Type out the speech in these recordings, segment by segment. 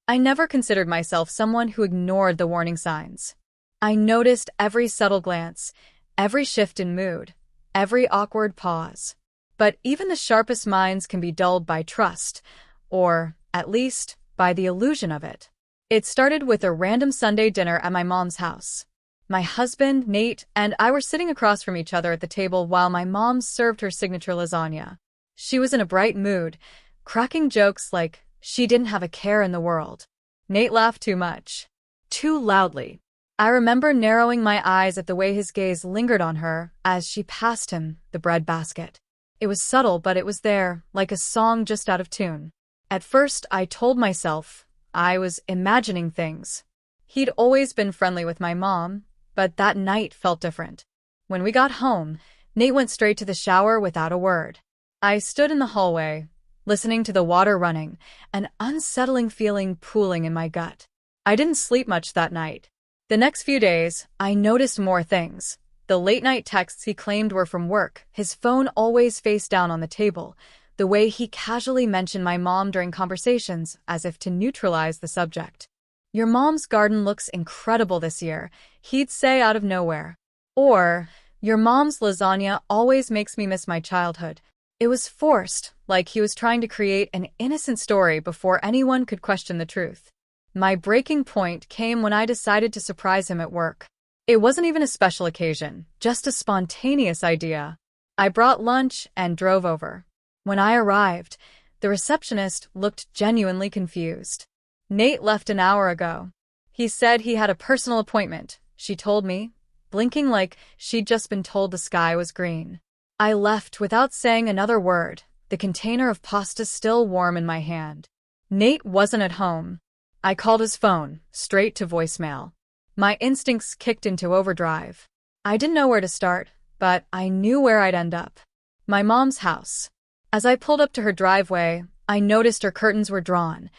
I never considered myself someone who ignored the warning signs. I noticed every subtle glance, every shift in mood, every awkward pause. But even the sharpest minds can be dulled by trust, or, at least, by the illusion of it. It started with a random Sunday dinner at my mom's house. My husband, Nate, and I were sitting across from each other at the table while my mom served her signature lasagna. She was in a bright mood, cracking jokes like she didn't have a care in the world. Nate laughed too much. Too loudly. I remember narrowing my eyes at the way his gaze lingered on her as she passed him the bread basket. It was subtle, but it was there, like a song just out of tune. At first, I told myself I was imagining things. He'd always been friendly with my mom, but that night felt different. When we got home, Nate went straight to the shower without a word. I stood in the hallway, listening to the water running, an unsettling feeling pooling in my gut. I didn't sleep much that night. The next few days, I noticed more things. The late-night texts he claimed were from work, his phone always face down on the table, the way he casually mentioned my mom during conversations as if to neutralize the subject. "Your mom's garden looks incredible this year," he'd say out of nowhere. Or, "Your mom's lasagna always makes me miss my childhood." It was forced, like he was trying to create an innocent story before anyone could question the truth. My breaking point came when I decided to surprise him at work. It wasn't even a special occasion, just a spontaneous idea. I brought lunch and drove over. When I arrived, the receptionist looked genuinely confused. "Nate left an hour ago. He said he had a personal appointment," she told me, blinking like she'd just been told the sky was green. I left without saying another word, the container of pasta still warm in my hand. Nate wasn't at home. I called his phone, straight to voicemail. My instincts kicked into overdrive. I didn't know where to start, but I knew where I'd end up. My mom's house. As I pulled up to her driveway, I noticed her curtains were drawn,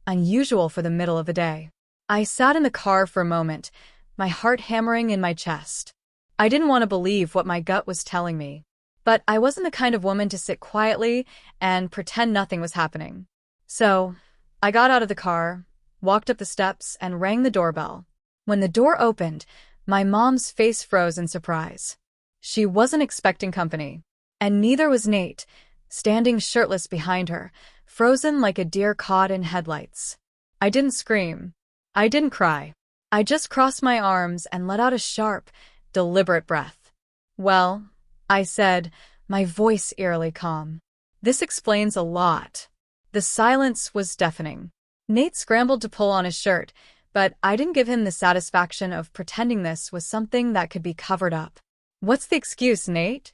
unusual for the middle of the day. I sat in the car for a moment, my heart hammering in my chest. I didn't want to believe what my gut was telling me. But I wasn't the kind of woman to sit quietly and pretend nothing was happening. So, I got out of the car, walked up the steps, and rang the doorbell. When the door opened, my mom's face froze in surprise. She wasn't expecting company. And neither was Nate, standing shirtless behind her, frozen like a deer caught in headlights. I didn't scream. I didn't cry. I just crossed my arms and let out a sharp, deliberate breath. "Well," I said, my voice eerily calm. "This explains a lot." The silence was deafening. Nate scrambled to pull on his shirt, but I didn't give him the satisfaction of pretending this was something that could be covered up. "What's the excuse, Nate?"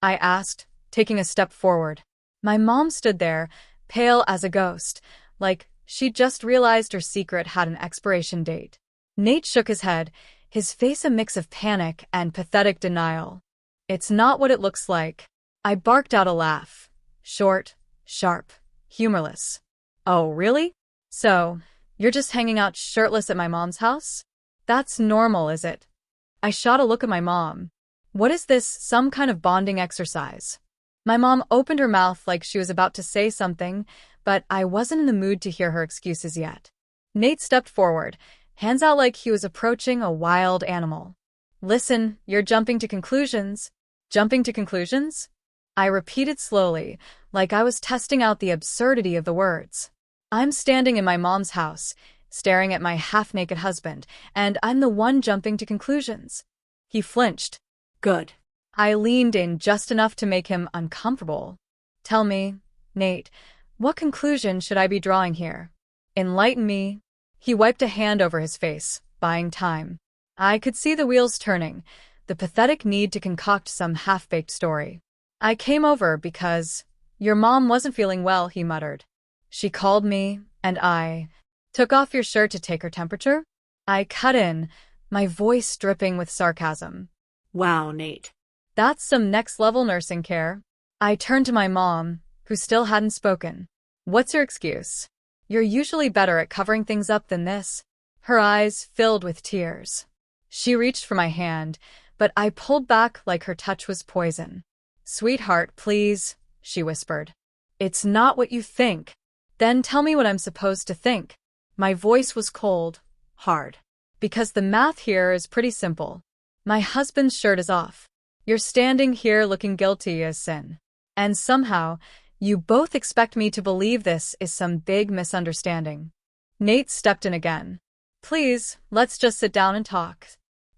I asked, taking a step forward. My mom stood there, pale as a ghost, like she'd just realized her secret had an expiration date. Nate shook his head, his face a mix of panic and pathetic denial. "It's not what it looks like." I barked out a laugh. Short, sharp, humorless. "Oh, really? So, you're just hanging out shirtless at my mom's house? That's normal, is it?" I shot a look at my mom. "What is this, some kind of bonding exercise?" My mom opened her mouth like she was about to say something, but I wasn't in the mood to hear her excuses yet. Nate stepped forward, hands out like he was approaching a wild animal. "Listen, you're jumping to conclusions." "Jumping to conclusions?" I repeated slowly, like I was testing out the absurdity of the words. "I'm standing in my mom's house, staring at my half-naked husband, and I'm the one jumping to conclusions." He flinched. "Good." I leaned in just enough to make him uncomfortable. "Tell me, Nate, what conclusion should I be drawing here? Enlighten me." He wiped a hand over his face, buying time. I could see the wheels turning, the pathetic need to concoct some half-baked story. "I came over because your mom wasn't feeling well," he muttered. "She called me, and I took off your shirt to take her temperature." I cut in, my voice dripping with sarcasm. "Wow, Nate. That's some next-level nursing care." I turned to my mom, who still hadn't spoken. "What's your excuse? You're usually better at covering things up than this." Her eyes filled with tears. She reached for my hand, but I pulled back like her touch was poison. "Sweetheart, please," she whispered. "It's not what you think." "Then tell me what I'm supposed to think." My voice was cold, hard. Because the math here is pretty simple. My husband's shirt is off. You're standing here looking guilty as sin. And somehow, you both expect me to believe this is some big misunderstanding. Nate stepped in again. Please, let's just sit down and talk.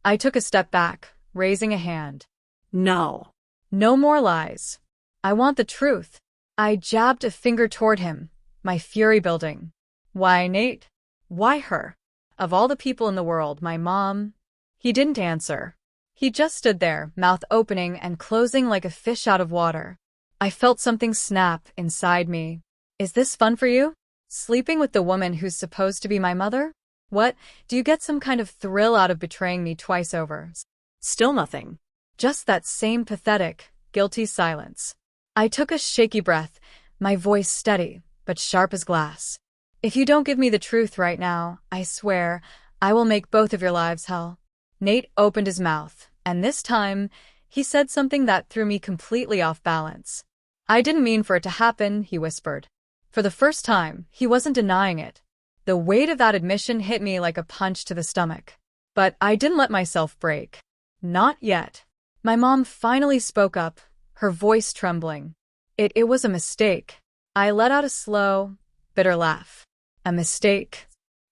I took a step back, raising a hand. No. No more lies. I want the truth. I jabbed a finger toward him, my fury building. Why, Nate? Why her? Of all the people in the world, my mom? He didn't answer. He just stood there, mouth opening and closing like a fish out of water. I felt something snap inside me. Is this fun for you? Sleeping with the woman who's supposed to be my mother? What, do you get some kind of thrill out of betraying me twice over? Still nothing. Just that same pathetic, guilty silence. I took a shaky breath, my voice steady, but sharp as glass. If you don't give me the truth right now, I swear, I will make both of your lives hell. Nate opened his mouth, and this time, he said something that threw me completely off balance. I didn't mean for it to happen, he whispered. For the first time, he wasn't denying it. The weight of that admission hit me like a punch to the stomach. But I didn't let myself break. Not yet. My mom finally spoke up, her voice trembling. It was a mistake. I let out a slow, bitter laugh. A mistake.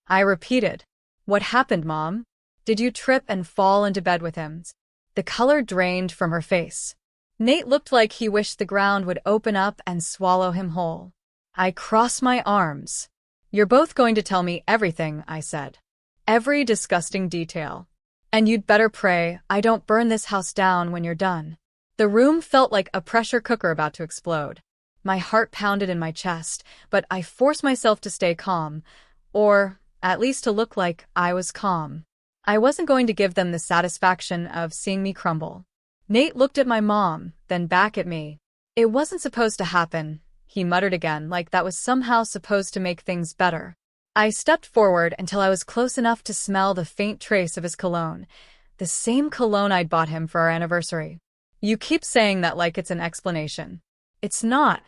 I repeated. What happened, Mom? Did you trip and fall into bed with him? The color drained from her face. Nate looked like he wished the ground would open up and swallow him whole. I crossed my arms. You're both going to tell me everything, I said. Every disgusting detail. And you'd better pray I don't burn this house down when you're done. The room felt like a pressure cooker about to explode. My heart pounded in my chest, but I forced myself to stay calm, or at least to look like I was calm. I wasn't going to give them the satisfaction of seeing me crumble. Nate looked at my mom, then back at me. It wasn't supposed to happen, he muttered again, like that was somehow supposed to make things better. I stepped forward until I was close enough to smell the faint trace of his cologne, the same cologne I'd bought him for our anniversary. You keep saying that like it's an explanation. It's not.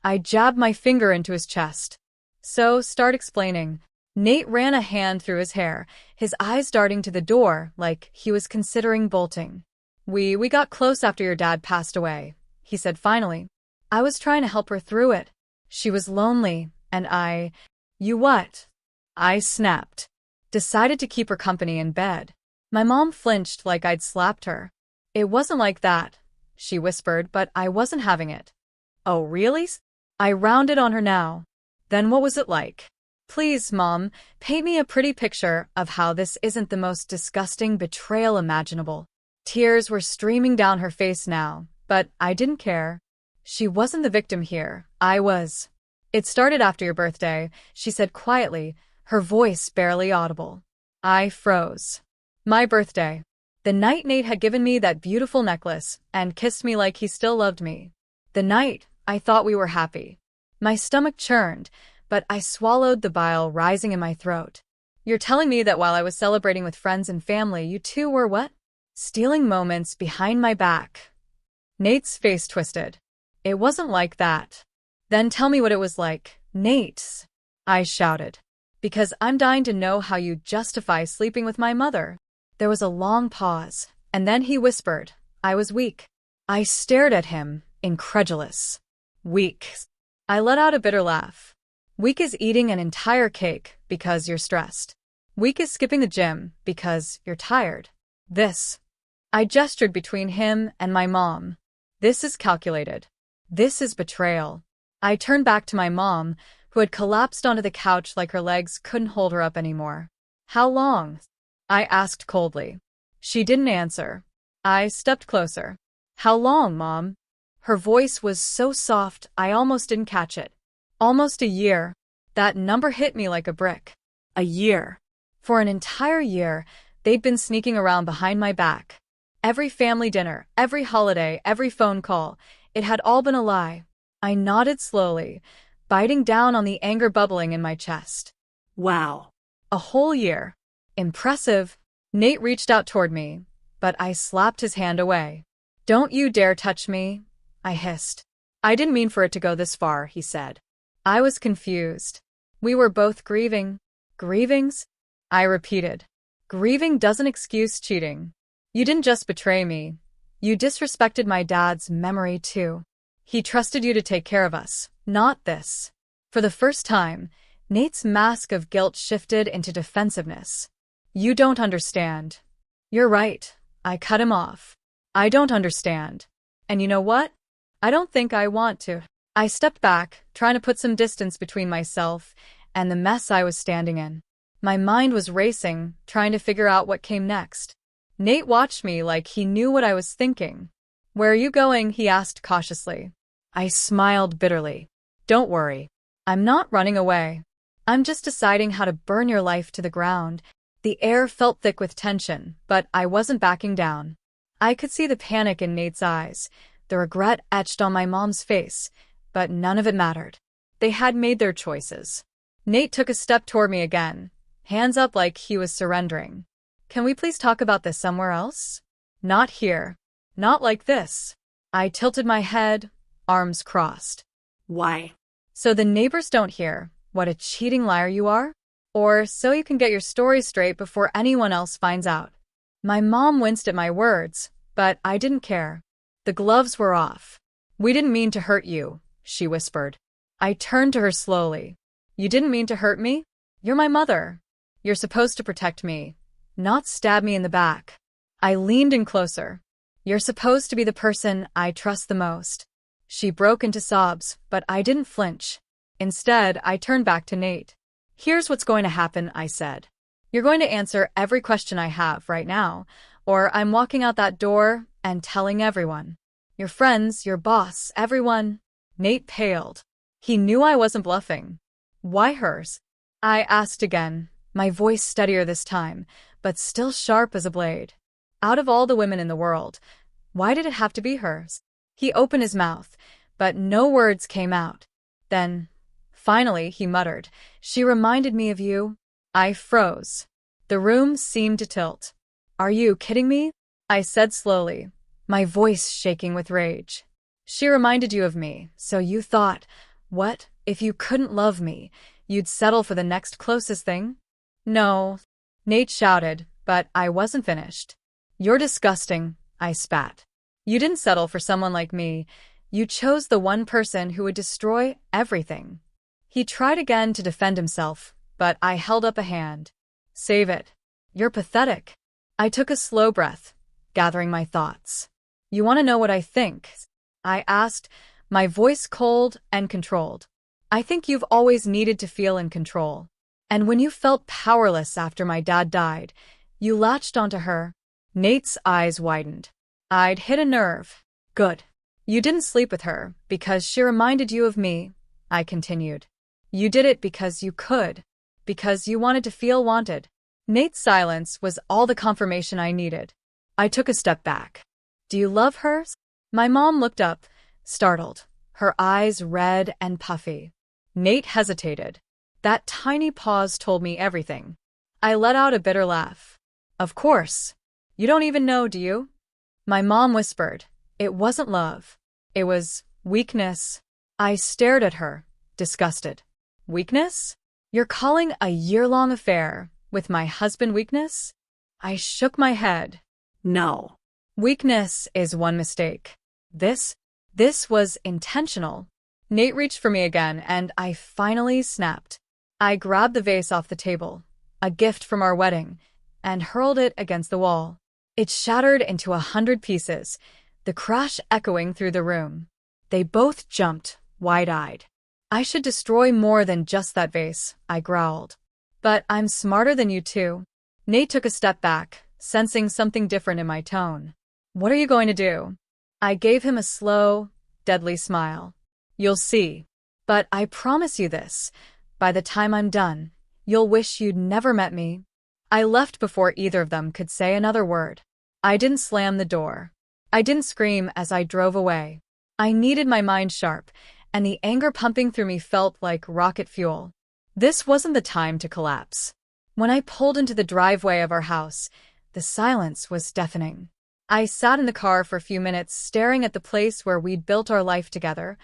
I jabbed my finger into his chest. So, start explaining. Nate ran a hand through his hair, his eyes darting to the door like he was considering bolting. We got close after your dad passed away, he said finally. I was trying to help her through it. She was lonely, and You what? I snapped. Decided to keep her company in bed. My mom flinched like I'd slapped her. It wasn't like that, she whispered, but I wasn't having it. Oh, really? I rounded on her now. Then what was it like? Please, Mom, paint me a pretty picture of how this isn't the most disgusting betrayal imaginable. Tears were streaming down her face now, but I didn't care. She wasn't the victim here, I was. It started after your birthday, she said quietly, her voice barely audible. I froze. My birthday. The night Nate had given me that beautiful necklace and kissed me like he still loved me. The night I thought we were happy. My stomach churned, but I swallowed the bile rising in my throat. You're telling me that while I was celebrating with friends and family, you two were what? Stealing moments behind my back. Nate's face twisted. It wasn't like that. Then tell me what it was like, Nate, I shouted. Because I'm dying to know how you justify sleeping with my mother. There was a long pause, and then he whispered, I was weak. I stared at him, incredulous. Weak. I let out a bitter laugh. Weak as eating an entire cake because you're stressed. Weak as skipping the gym because you're tired. This. I gestured between him and my mom. This is calculated. This is betrayal. I turned back to my mom, who had collapsed onto the couch like her legs couldn't hold her up anymore. How long? I asked coldly. She didn't answer. I stepped closer. How long, Mom? Her voice was so soft I almost didn't catch it. Almost a year. That number hit me like a brick. A year. For an entire year, they'd been sneaking around behind my back. Every family dinner, every holiday, every phone call, it had all been a lie. I nodded slowly, biting down on the anger bubbling in my chest. Wow. A whole year. Impressive. Nate reached out toward me, but I slapped his hand away. Don't you dare touch me, I hissed. I didn't mean for it to go this far, he said. I was confused. We were both grieving. Grievings? I repeated. Grieving doesn't excuse cheating. You didn't just betray me. You disrespected my dad's memory too. He trusted you to take care of us, not this. For the first time, Nate's mask of guilt shifted into defensiveness. You don't understand. You're right. I cut him off. I don't understand. And you know what? I don't think I want to. I stepped back, trying to put some distance between myself and the mess I was standing in. My mind was racing, trying to figure out what came next. Nate watched me like he knew what I was thinking. Where are you going? He asked cautiously. I smiled bitterly. Don't worry. I'm not running away. I'm just deciding how to burn your life to the ground. The air felt thick with tension, but I wasn't backing down. I could see the panic in Nate's eyes, the regret etched on my mom's face, but none of it mattered. They had made their choices. Nate took a step toward me again, hands up like he was surrendering. Can we please talk about this somewhere else? Not here. Not like this. I tilted my head, arms crossed. Why? So the neighbors don't hear what a cheating liar you are? Or so you can get your story straight before anyone else finds out. My mom winced at my words, but I didn't care. The gloves were off. We didn't mean to hurt you, she whispered. I turned to her slowly. You didn't mean to hurt me? You're my mother. You're supposed to protect me, not stab me in the back. I leaned in closer. You're supposed to be the person I trust the most. She broke into sobs, but I didn't flinch. Instead, I turned back to Nate. Here's what's going to happen, I said. You're going to answer every question I have right now, or I'm walking out that door and telling everyone. Your friends, your boss, everyone. Nate paled. He knew I wasn't bluffing. Why hers? I asked again, my voice steadier this time, but still sharp as a blade. Out of all the women in the world, why did it have to be hers? He opened his mouth, but no words came out. Then, finally, he muttered, she reminded me of you. I froze. The room seemed to tilt. Are you kidding me? I said slowly, my voice shaking with rage. She reminded you of me, so you thought, what, if you couldn't love me, you'd settle for the next closest thing? No, Nate shouted, but I wasn't finished. You're disgusting, I spat. You didn't settle for someone like me. You chose the one person who would destroy everything. He tried again to defend himself, but I held up a hand. Save it. You're pathetic. I took a slow breath, gathering my thoughts. You want to know what I think? I asked, my voice cold and controlled. I think you've always needed to feel in control. And when you felt powerless after my dad died, you latched onto her. Nate's eyes widened. I'd hit a nerve. Good. You didn't sleep with her because she reminded you of me, I continued. You did it because you could, because you wanted to feel wanted. Nate's silence was all the confirmation I needed. I took a step back. Do you love her? My mom looked up, startled, her eyes red and puffy. Nate hesitated. That tiny pause told me everything. I let out a bitter laugh. Of course. You don't even know, do you? My mom whispered. It wasn't love. It was weakness. I stared at her, disgusted. Weakness? You're calling a year-long affair with my husband weakness? I shook my head. No. Weakness is one mistake. This was intentional. Nate reached for me again, and I finally snapped. I grabbed the vase off the table, a gift from our wedding, and hurled it against the wall. It shattered into 100 pieces, the crash echoing through the room. They both jumped, wide-eyed. I should destroy more than just that vase, I growled. But I'm smarter than you two. Nate took a step back, sensing something different in my tone. What are you going to do? I gave him a slow, deadly smile. You'll see. But I promise you this. By the time I'm done, you'll wish you'd never met me. I left before either of them could say another word. I didn't slam the door. I didn't scream as I drove away. I needed my mind sharp, and the anger pumping through me felt like rocket fuel. This wasn't the time to collapse. When I pulled into the driveway of our house, the silence was deafening. I sat in the car for a few minutes staring at the place where we'd built our life together,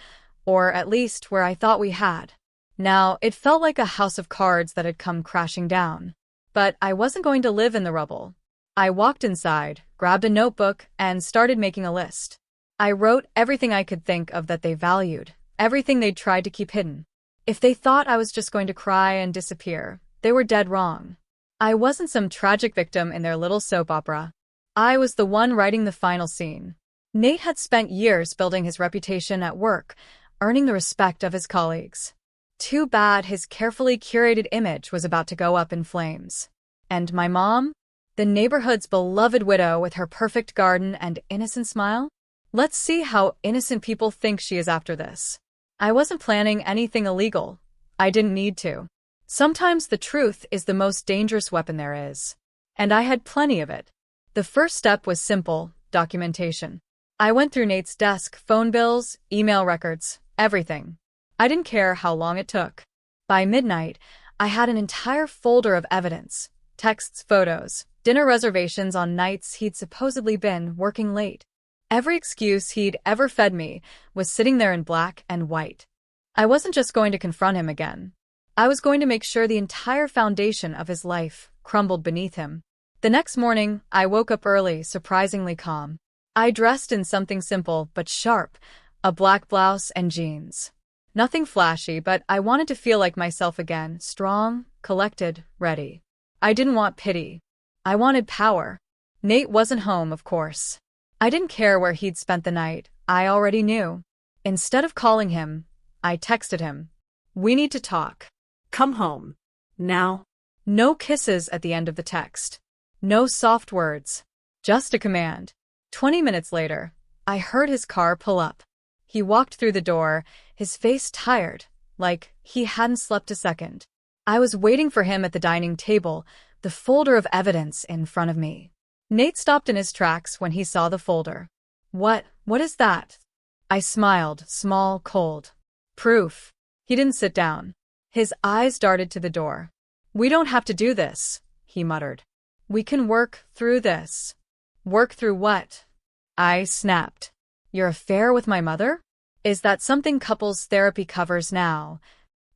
or at least where I thought we had. Now, it felt like a house of cards that had come crashing down. But I wasn't going to live in the rubble. I walked inside, grabbed a notebook, and started making a list. I wrote everything I could think of that they valued, everything they'd tried to keep hidden. If they thought I was just going to cry and disappear, they were dead wrong. I wasn't some tragic victim in their little soap opera. I was the one writing the final scene. Nate had spent years building his reputation at work, earning the respect of his colleagues. Too bad his carefully curated image was about to go up in flames. And my mom? The neighborhood's beloved widow with her perfect garden and innocent smile? Let's see how innocent people think she is after this. I wasn't planning anything illegal. I didn't need to. Sometimes the truth is the most dangerous weapon there is. And I had plenty of it. The first step was simple: documentation. I went through Nate's desk, phone bills, email records, everything. I didn't care how long it took. By midnight, I had an entire folder of evidence: texts, photos, dinner reservations on nights he'd supposedly been working late. Every excuse he'd ever fed me was sitting there in black and white. I wasn't just going to confront him again. I was going to make sure the entire foundation of his life crumbled beneath him. The next morning, I woke up early, surprisingly calm. I dressed in something simple but sharp: a black blouse and jeans. Nothing flashy, but I wanted to feel like myself again, strong, collected, ready. I didn't want pity. I wanted power. Nate wasn't home, of course. I didn't care where he'd spent the night. I already knew. Instead of calling him, I texted him. "We need to talk. Come home. Now." No kisses at the end of the text. No soft words. Just a command. 20 minutes later, I heard his car pull up. He walked through the door, his face tired, like he hadn't slept a second. I was waiting for him at the dining table, the folder of evidence in front of me. Nate stopped in his tracks when he saw the folder. What is that?" I smiled, small, cold. "Proof." He didn't sit down. His eyes darted to the door. "We don't have to do this," he muttered. "We can work through this." "Work through what?" I snapped. "Your affair with my mother? Is that something couples therapy covers now?"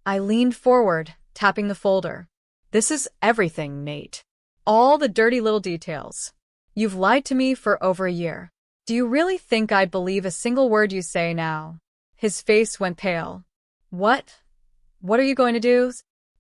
I leaned forward, tapping the folder. "This is everything, Nate. All the dirty little details. You've lied to me for over a year. Do you really think I'd believe a single word you say now?" His face went pale. What are you going to do?"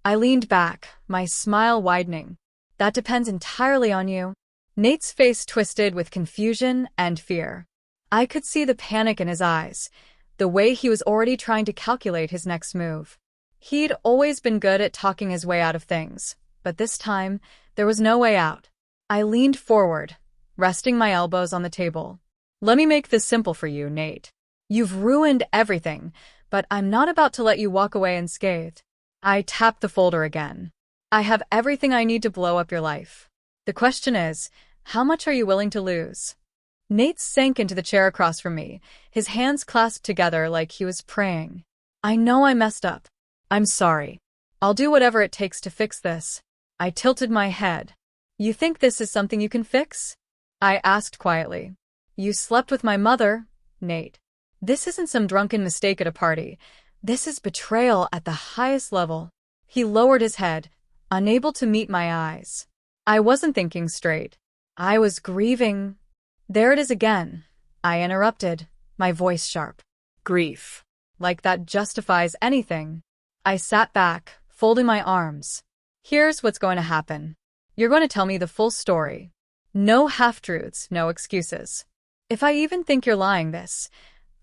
I leaned back, my smile widening. "That depends entirely on you." Nate's face twisted with confusion and fear. I could see the panic in his eyes, the way he was already trying to calculate his next move. He'd always been good at talking his way out of things, but this time, there was no way out. I leaned forward, resting my elbows on the table. "Let me make this simple for you, Nate. You've ruined everything, but I'm not about to let you walk away unscathed." I tapped the folder again. "I have everything I need to blow up your life. The question is, how much are you willing to lose?" Nate sank into the chair across from me, his hands clasped together like he was praying. "I know I messed up. I'm sorry. I'll do whatever it takes to fix this." I tilted my head. "You think this is something you can fix?" I asked quietly. "You slept with my mother, Nate. This isn't some drunken mistake at a party. This is betrayal at the highest level." He lowered his head, unable to meet my eyes. I wasn't thinking straight. I was grieving. "There it is again," I interrupted, my voice sharp. "Grief. Like that justifies anything." I sat back, folding my arms. "Here's what's going to happen. You're going to tell me the full story. No half-truths, no excuses. If I even think you're lying, this,"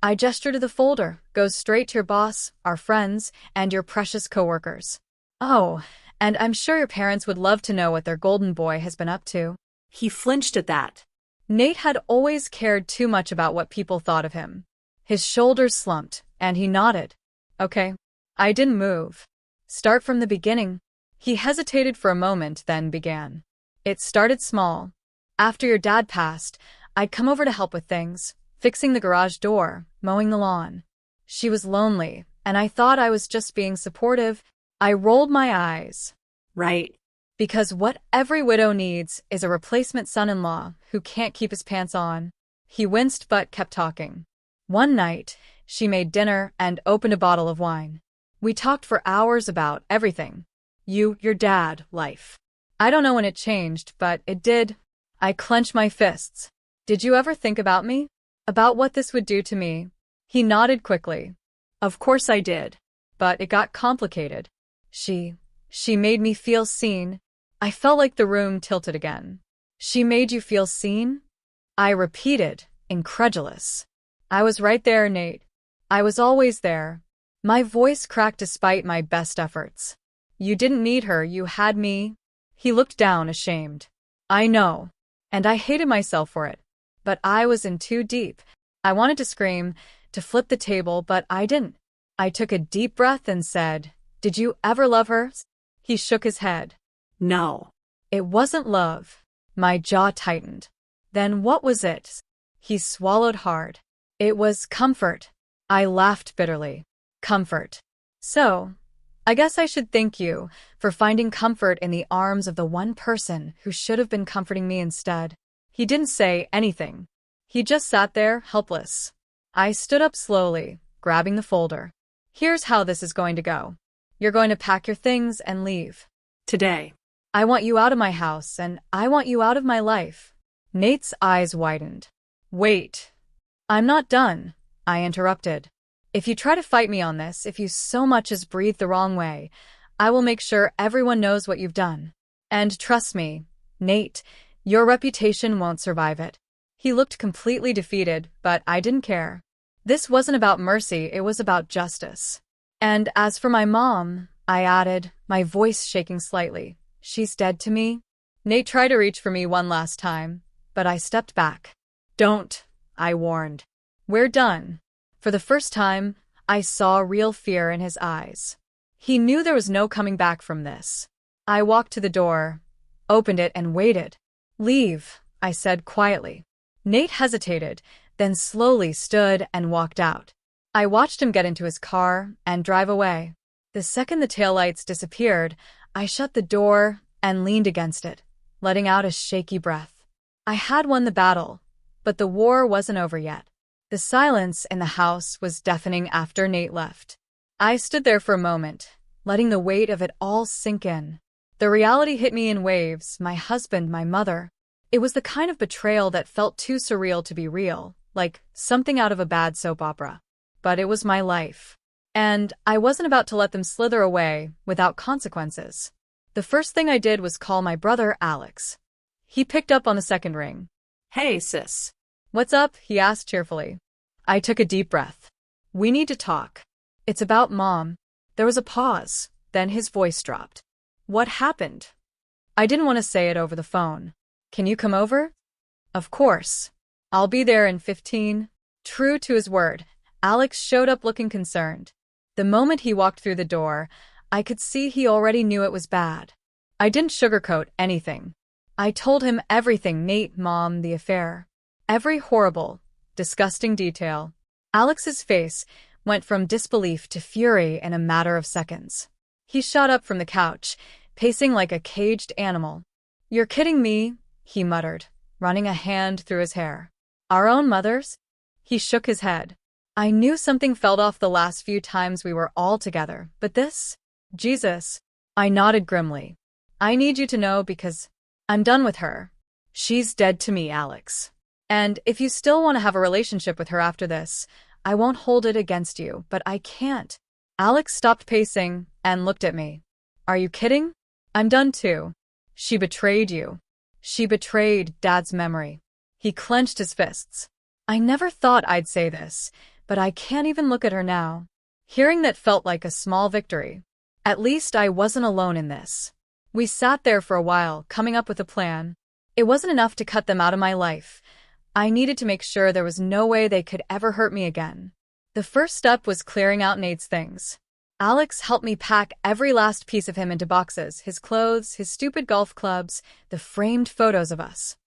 I gesture to the folder, "goes straight to your boss, our friends, and your precious coworkers. Oh, and I'm sure your parents would love to know what their golden boy has been up to." He flinched at that. Nate had always cared too much about what people thought of him. His shoulders slumped, and he nodded. "Okay." I didn't move. "Start from the beginning." He hesitated for a moment, then began. "It started small. After your dad passed, I'd come over to help with things, fixing the garage door, mowing the lawn. She was lonely, and I thought I was just being supportive." I rolled my eyes. "Right. "Because what every widow needs is a replacement son-in-law who can't keep his pants on." He winced but kept talking. "One night, she made dinner and opened a bottle of wine. We talked for hours about everything. You, your dad, life. I don't know when it changed, but it did. I clenched my fists. Did you ever think about me? About what this would do to me? He nodded quickly. Of course I did. But it got complicated. She made me feel seen. I felt like the room tilted again. She made you feel seen? I repeated, incredulous. I was right there, Nate. I was always there. My voice cracked despite my best efforts. You didn't need her, you had me. He looked down, ashamed. I know. And I hated myself for it. But I was in too deep. I wanted to scream, to flip the table, but I didn't. I took a deep breath and said, Did you ever love her? He shook his head. No. It wasn't love. My jaw tightened. Then what was it? He swallowed hard. It was comfort. I laughed bitterly. Comfort. So, I guess I should thank you for finding comfort in the arms of the one person who should have been comforting me instead. He didn't say anything. He just sat there, helpless. I stood up slowly, grabbing the folder. Here's how this is going to go. You're going to pack your things and leave. Today. I want you out of my house, and I want you out of my life. Nate's eyes widened. Wait. I'm not done, I interrupted. If you try to fight me on this, if you so much as breathe the wrong way, I will make sure everyone knows what you've done. And trust me, Nate, your reputation won't survive it. He looked completely defeated, but I didn't care. This wasn't about mercy, it was about justice. And as for my mom, I added, my voice shaking slightly, she's dead to me. Nate tried to reach for me one last time, but I stepped back. Don't, I warned. We're done. For the first time, I saw real fear in his eyes. He knew there was no coming back from this. I walked to the door, opened it, and waited. Leave, I said quietly. Nate hesitated, then slowly stood and walked out. I watched him get into his car and drive away. The second the taillights disappeared, I shut the door and leaned against it, letting out a shaky breath. I had won the battle, but the war wasn't over yet. The silence in the house was deafening after Nate left. I stood there for a moment, letting the weight of it all sink in. The reality hit me in waves, my husband, my mother. It was the kind of betrayal that felt too surreal to be real, like something out of a bad soap opera. But it was my life. And I wasn't about to let them slither away without consequences. The first thing I did was call my brother Alex. He picked up on the second ring. Hey, sis. What's up? He asked cheerfully. I took a deep breath. We need to talk. It's about Mom. There was a pause, then his voice dropped. What happened? I didn't want to say it over the phone. Can you come over? Of course. I'll be there in 15. True to his word, Alex showed up looking concerned. The moment he walked through the door, I could see he already knew it was bad. I didn't sugarcoat anything. I told him everything, Nate, Mom, the affair. Every horrible, disgusting detail. Alex's face went from disbelief to fury in a matter of seconds. He shot up from the couch, pacing like a caged animal. You're kidding me, he muttered, running a hand through his hair. Our own mothers? He shook his head. I knew something felt off the last few times we were all together, but this? Jesus. I nodded grimly. I need you to know because I'm done with her. She's dead to me, Alex. And if you still want to have a relationship with her after this, I won't hold it against you, but I can't. Alex stopped pacing and looked at me. Are you kidding? I'm done too. She betrayed you. She betrayed Dad's memory. He clenched his fists. I never thought I'd say this, but I can't even look at her now. Hearing that felt like a small victory. At least I wasn't alone in this. We sat there for a while, coming up with a plan. It wasn't enough to cut them out of my life. I needed to make sure there was no way they could ever hurt me again. The first step was clearing out Nate's things. Alex helped me pack every last piece of him into boxes, his clothes, his stupid golf clubs, the framed photos of us.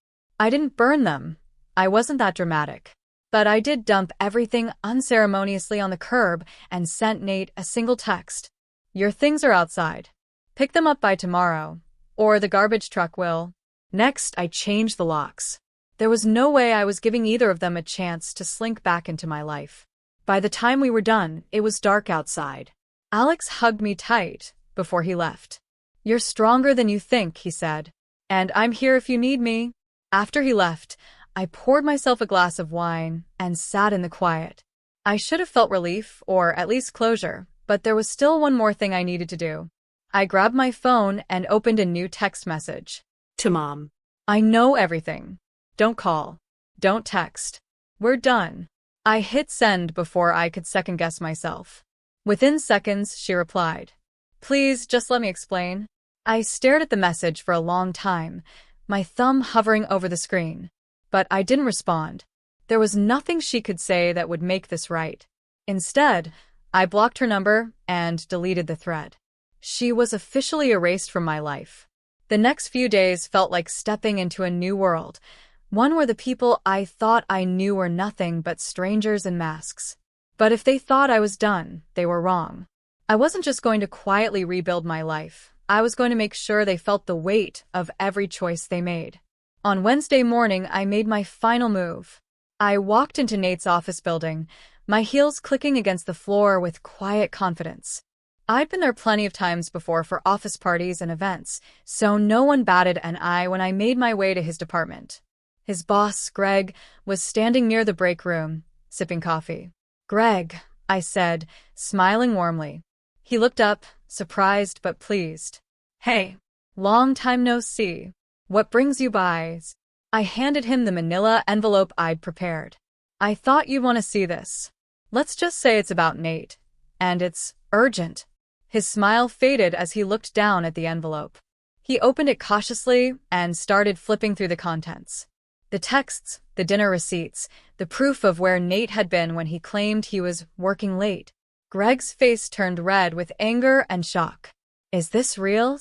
I didn't burn them. I wasn't that dramatic. But I did dump everything unceremoniously on the curb and sent Nate a single text. Your things are outside. Pick them up by tomorrow, or the garbage truck will. Next, I changed the locks. There was no way I was giving either of them a chance to slink back into my life. By the time we were done, it was dark outside. Alex hugged me tight before he left. "You're stronger than you think," he said. "And I'm here if you need me." After he left, I poured myself a glass of wine and sat in the quiet. I should have felt relief, or at least closure, but there was still one more thing I needed to do. I grabbed my phone and opened a new text message. To Mom. "I know everything. Don't call. Don't text. We're done." I hit send before I could second-guess myself. Within seconds, she replied. "Please, just let me explain." I stared at the message for a long time, my thumb hovering over the screen. But I didn't respond. There was nothing she could say that would make this right. Instead, I blocked her number and deleted the thread. She was officially erased from my life. The next few days felt like stepping into a new world, one where the people I thought I knew were nothing but strangers in masks. But if they thought I was done, they were wrong. I wasn't just going to quietly rebuild my life. I was going to make sure they felt the weight of every choice they made. On Wednesday morning, I made my final move. I walked into Nate's office building, my heels clicking against the floor with quiet confidence. I'd been there plenty of times before for office parties and events, so no one batted an eye when I made my way to his department. His boss, Greg, was standing near the break room, sipping coffee. "Greg," I said, smiling warmly. He looked up, surprised but pleased. "Hey, long time no see. What brings you by?" I handed him the manila envelope I'd prepared. "I thought you'd want to see this. Let's just say it's about Nate. And it's urgent." His smile faded as he looked down at the envelope. He opened it cautiously and started flipping through the contents. The texts, the dinner receipts, the proof of where Nate had been when he claimed he was working late. Greg's face turned red with anger and shock. "Is this real?"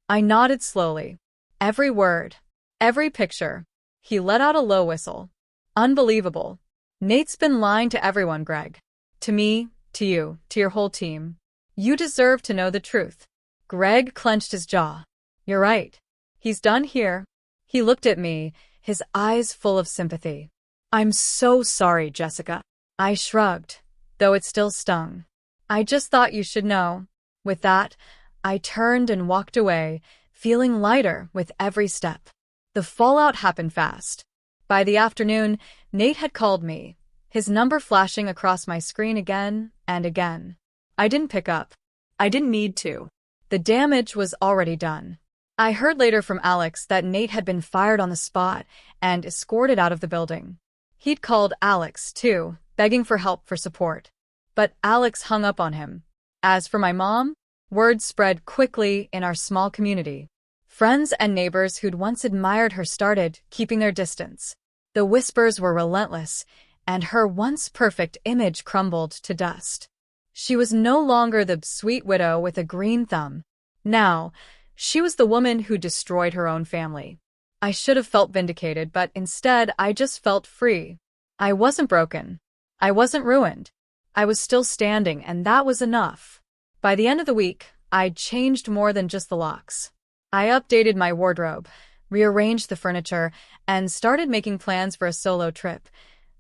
I nodded slowly. Every word, every picture. He let out a low whistle. "Unbelievable. Nate's been lying to everyone, Greg. To me, to you, to your whole team. You deserve to know the truth." Greg clenched his jaw. "You're right. He's done here." He looked at me, his eyes full of sympathy. "I'm so sorry, Jessica." I shrugged, though it still stung. "I just thought you should know." With that, I turned and walked away, feeling lighter with every step. The fallout happened fast. By the afternoon, Nate had called me, his number flashing across my screen again and again. I didn't pick up. I didn't need to. The damage was already done. I heard later from Alex that Nate had been fired on the spot and escorted out of the building. He'd called Alex, too, begging for help for support. But Alex hung up on him. As for my mom, word spread quickly in our small community. Friends and neighbors who'd once admired her started keeping their distance. The whispers were relentless, and her once perfect image crumbled to dust. She was no longer the sweet widow with a green thumb. Now, she was the woman who destroyed her own family. I should have felt vindicated, but instead I just felt free. I wasn't broken. I wasn't ruined. I was still standing, and that was enough. By the end of the week, I'd changed more than just the locks. I updated my wardrobe, rearranged the furniture, and started making plans for a solo trip,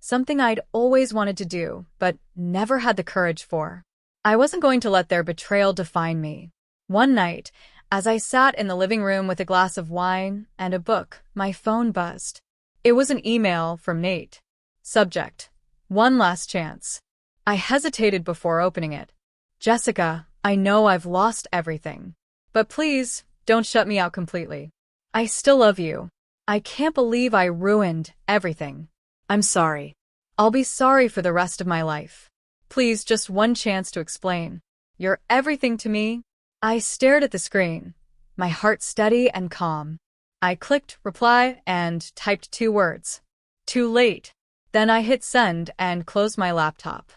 something I'd always wanted to do, but never had the courage for. I wasn't going to let their betrayal define me. One night, as I sat in the living room with a glass of wine and a book, my phone buzzed. It was an email from Nate. Subject: "One last chance." I hesitated before opening it. "Jessica, I know I've lost everything. But please, don't shut me out completely. I still love you. I can't believe I ruined everything. I'm sorry. I'll be sorry for the rest of my life. Please, just one chance to explain. You're everything to me." I stared at the screen, my heart steady and calm. I clicked reply and typed 2 words. "Too late." Then I hit send and closed my laptop.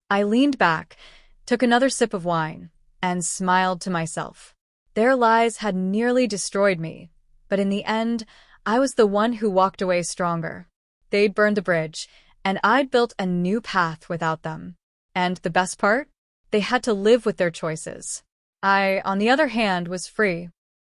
I leaned back, took another sip of wine, and smiled to myself. Their lies had nearly destroyed me, but in the end, I was the one who walked away stronger. They'd burned the bridge, and I'd built a new path without them. And the best part? They had to live with their choices. I, on the other hand, was free.